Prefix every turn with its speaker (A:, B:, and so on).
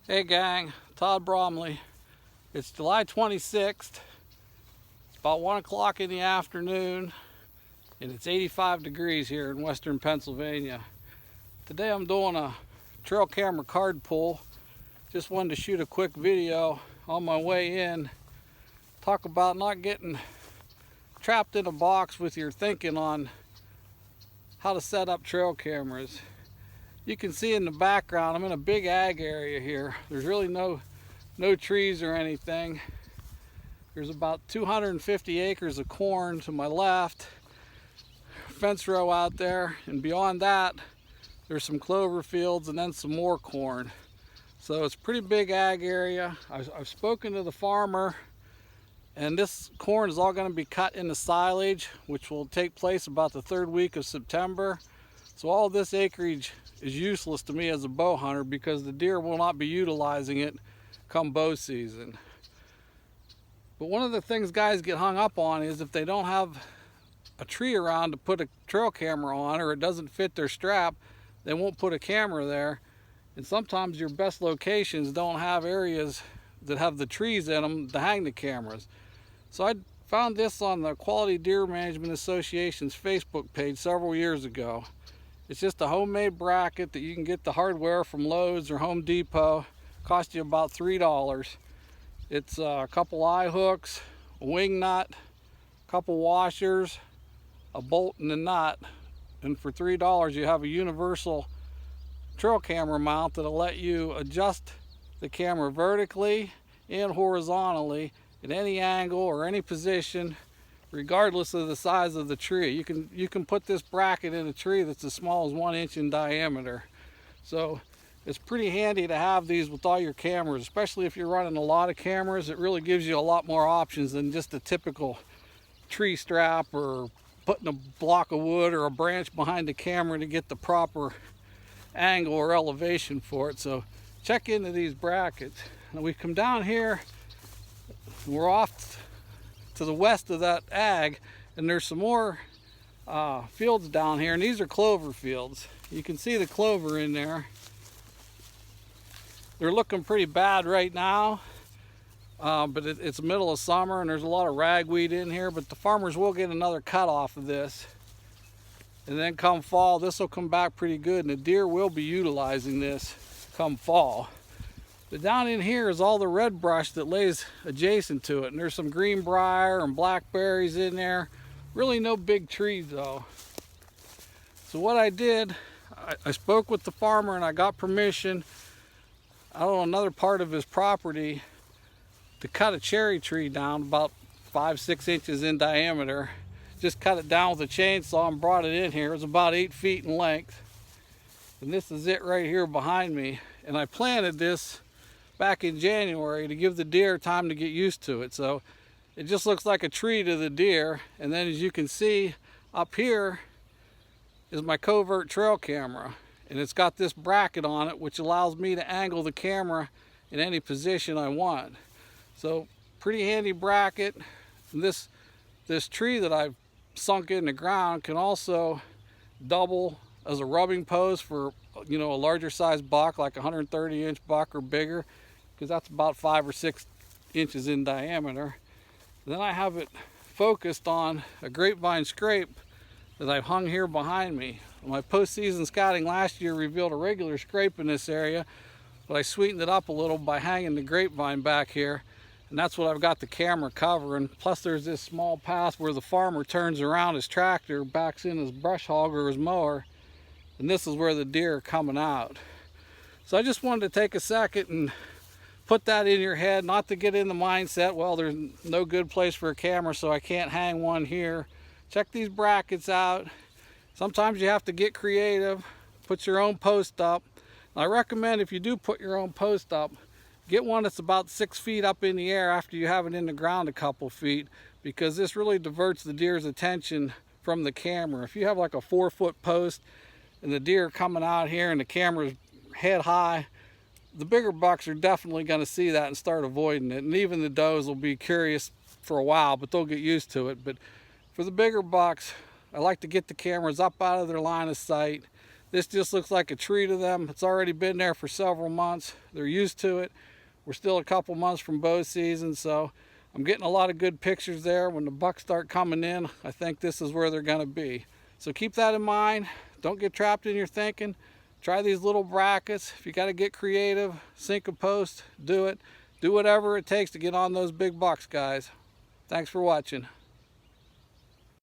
A: Hey gang, Todd Bromley. It's July 26th. It's about 1 o'clock in the afternoon and it's 85 degrees here in western Pennsylvania. Today I'm doing a trail camera card pull. Just wanted to shoot a quick video on my way in. Talk about not getting trapped in a box with your thinking on how to set up trail cameras. You can see in the background, I'm in a big ag area here. There's really no trees or anything. There's about 250 acres of corn to my left, fence row out there, and beyond that, there's some clover fields and then some more corn. So it's a pretty big ag area. I've spoken to the farmer, and this corn is all going to be cut into silage, which will take place about the third week of September. So all this acreage is useless to me as a bow hunter because the deer will not be utilizing it come bow season. But one of the things guys get hung up on is if they don't have a tree around to put a trail camera on, or it doesn't fit their strap, they won't put a camera there. And sometimes your best locations don't have areas that have the trees in them to hang the cameras. So I found this on the Quality Deer Management Association's Facebook page several years ago. It's just a homemade bracket that you can get the hardware from Lowe's or Home Depot. Cost you about $3. It's a couple eye hooks, a wing nut, a couple washers, a bolt and a nut. And for $3 you have a universal trail camera mount that'll let you adjust the camera vertically and horizontally at any angle or any position, regardless of the size of the tree. You can put this bracket in a tree that's as small as 1 inch in diameter. So it's pretty handy to have these with all your cameras, especially if you're running a lot of cameras. It really gives you a lot more options than just a typical tree strap or putting a block of wood or a branch behind the camera to get the proper angle or elevation for it. So check into these brackets. Now we come down here, we're off to the west of that ag, and there's some more fields down here, and these are clover fields. You can see the clover in there. They're looking pretty bad right now, but it's the middle of summer and there's a lot of ragweed in here, but the farmers will get another cut off of this. And then come fall, this will come back pretty good, and the deer will be utilizing this come fall. But down in here is all the red brush that lays adjacent to it, and there's some greenbrier and blackberries in there. Really no big trees though. So what I did, I spoke with the farmer and I got permission out on another part of his property to cut a cherry tree down about 5-6 inches in diameter. Just cut it down with a chainsaw and brought it in here. It's about 8 feet in length, and this is it right here behind me. And I planted this back in January to give the deer time to get used to it. So it just looks like a tree to the deer. And then as you can see up here is my covert trail camera, and it's got this bracket on it which allows me to angle the camera in any position I want. So pretty handy bracket. And this tree that I've sunk in the ground can also double as a rubbing post for, you know, a larger size buck, like a 130-inch buck or bigger, because that's about 5 or 6 inches in diameter. Then I have it focused on a grapevine scrape that I've hung here behind me. My post-season scouting last year revealed a regular scrape in this area, but I sweetened it up a little by hanging the grapevine back here, and that's what I've got the camera covering. Plus there's this small path where the farmer turns around his tractor, backs in his brush hog or his mower, and this is where the deer are coming out. So I just wanted to take a second and put that in your head, not to get in the mindset, well, there's no good place for a camera, so I can't hang one here. Check these brackets out. Sometimes you have to get creative, put your own post up. I recommend if you do put your own post up, get one that's about 6 feet up in the air after you have it in the ground a couple feet, because this really diverts the deer's attention from the camera. If you have like a 4-foot post and the deer coming out here and the camera's head high, the bigger bucks are definitely going to see that and start avoiding it. And even the does will be curious for a while, but they'll get used to it. But for the bigger bucks, I like to get the cameras up out of their line of sight. This just looks like a treat to them. It's already been there for several months. They're used to it. We're still a couple months from bow season, so I'm getting a lot of good pictures there. When the bucks start coming in, I think this is where they're gonna be. So keep that in mind. Don't get trapped in your thinking. Try these little brackets. If you gotta get creative, sink a post, do it. Do whatever it takes to get on those big bucks, guys. Thanks for watching.